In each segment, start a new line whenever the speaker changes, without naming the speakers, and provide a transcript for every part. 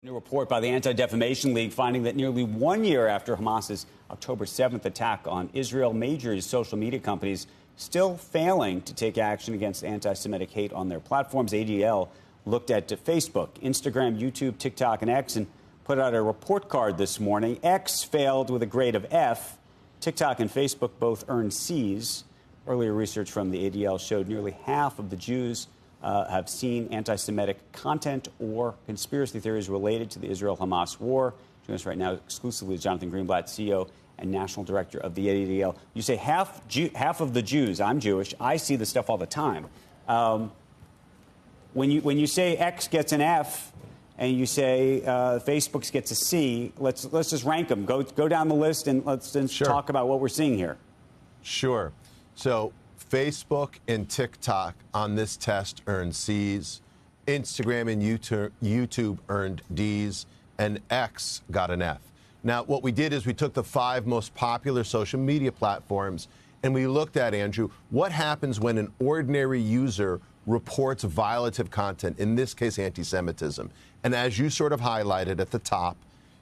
New report by the Anti-Defamation League finding that nearly 1 year after Hamas's October 7th attack on Israel, major social media companies still failing to take action against anti-Semitic hate on their platforms. ADL looked at Facebook, Instagram, YouTube, TikTok, and X and put out a report card this morning. X failed with a grade of F. TikTok and Facebook both earned Cs. Earlier research from the ADL showed nearly half of the Jews have seen anti-Semitic content or conspiracy theories related to the Israel-Hamas war. Joining us right now exclusively is Jonathan Greenblatt, CEO and National Director of the ADL. You say half of the Jews. I'm Jewish. I see this stuff all the time. When you say X gets an F and you say Facebook gets a C, let's just rank them. Go down the list and let's talk about what we're seeing here.
Sure. So Facebook and TikTok on this test earned C's. Instagram and YouTube earned D's. And X got an F. Now, what we did is we took the 5 most popular social media platforms and we looked at, Andrew, what happens when an ordinary user reports violative content, in this case, anti-Semitism. And as you sort of highlighted at the top,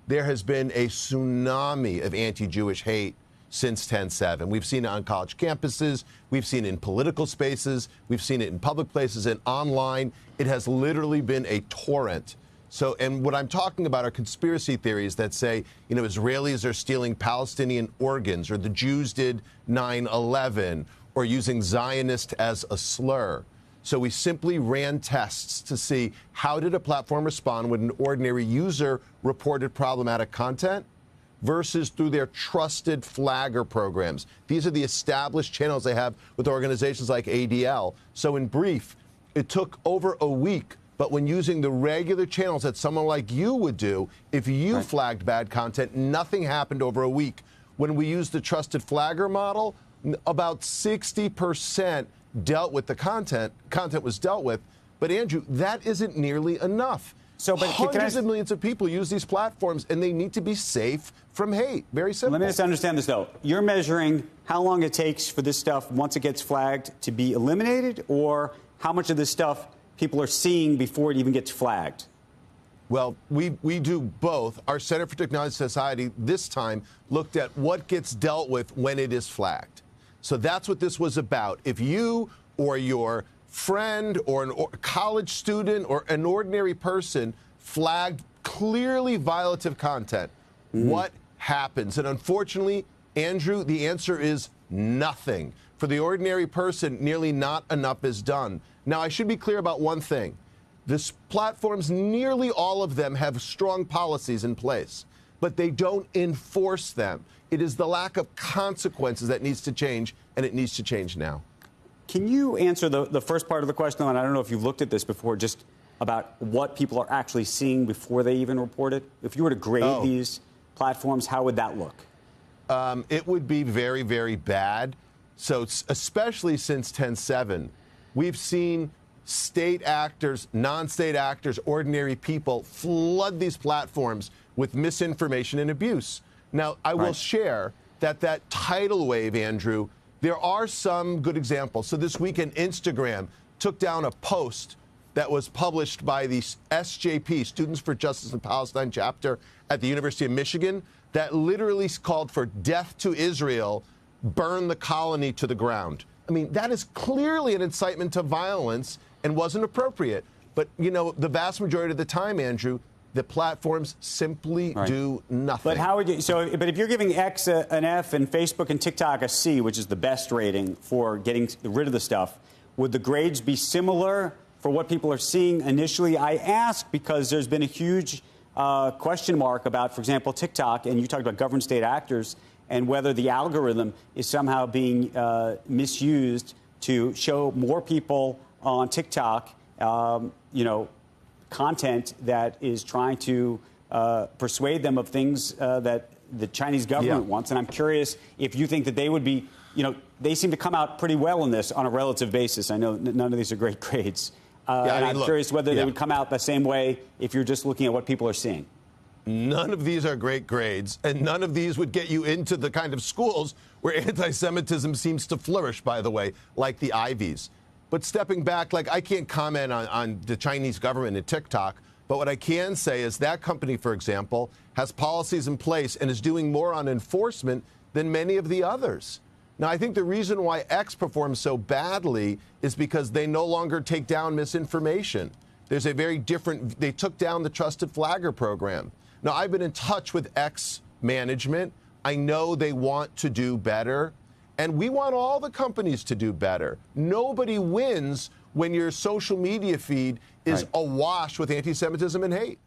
there has been a tsunami of anti-Jewish hate since 10/7. We've seen it on college campuses. We've seen it in political spaces. We've seen it in public places and online. It has literally been a torrent. So, and what I'm talking about are conspiracy theories that say, Israelis are stealing Palestinian organs, or the Jews did 9/11, or using Zionist as a slur. So we simply ran tests to see how did a platform respond when an ordinary user reported problematic content versus through their trusted flagger programs. These are the established channels they have with organizations like ADL. So in brief, it took over a week, but when using the regular channels that someone like you would do, if you flagged bad content, nothing happened over a week. When we used the trusted flagger model, about 60% dealt with the content was dealt with. But Andrew, that isn't nearly enough. But hundreds of millions of people use these platforms, and they need to be safe from hate. Very simple.
Let me just understand this, though. You're measuring how long it takes for this stuff, once it gets flagged, to be eliminated, or how much of this stuff people are seeing before it even gets flagged?
Well, we do both. Our Center for Technology Society this time looked at what gets dealt with when it is flagged. So that's what this was about. If you or your friend or a college student or an ordinary person flagged clearly violative content, what happens? And unfortunately, Andrew, the answer is nothing. For the ordinary person, nearly not enough is done. Now, I should be clear about one thing. These platforms, nearly all of them have strong policies in place, but they don't enforce them. It is the lack of consequences that needs to change, and it needs to change now.
Can you answer the first part of the question? And I don't know if you've looked at this before, just about what people are actually seeing before they even report it. If you were to grade these platforms, how would that look?
It would be very, very bad. So especially since 10/7, we've seen state actors, non-state actors, ordinary people flood these platforms with misinformation and abuse. Now, I will share that tidal wave, Andrew, there are some good examples. So this weekend, Instagram took down a post that was published by the SJP, Students for Justice in Palestine chapter at the University of Michigan, that literally called for death to Israel, burn the colony to the ground. I mean, that is clearly an incitement to violence and wasn't appropriate. But, the vast majority of the time, Andrew, the platforms simply do nothing.
But how would you? But if you're giving X an F and Facebook and TikTok a C, which is the best rating for getting rid of the stuff, would the grades be similar for what people are seeing initially? I ask because there's been a huge question mark about, for example, TikTok, and you talked about government state actors, and whether the algorithm is somehow being misused to show more people on TikTok, content that is trying to persuade them of things that the Chinese government wants. And I'm curious if you think that they would be, they seem to come out pretty well in this on a relative basis. I know none of these are great grades. I'm curious whether they would come out the same way if you're just looking at what people are seeing.
None of these are great grades, and none of these would get you into the kind of schools where anti-Semitism seems to flourish, by the way, like the Ivies. But stepping back, I can't comment on the Chinese government and TikTok, But what I can say is that company, for example, has policies in place and is doing more on enforcement than many of the others. Now, I think the reason why X performs so badly is because they no longer take down misinformation. There's a very different, they took down the Trusted Flagger program. Now, I've been in touch with X management. I know they want to do better, and we want all the companies to do better. Nobody wins when your social media feed is awash with anti-Semitism and hate.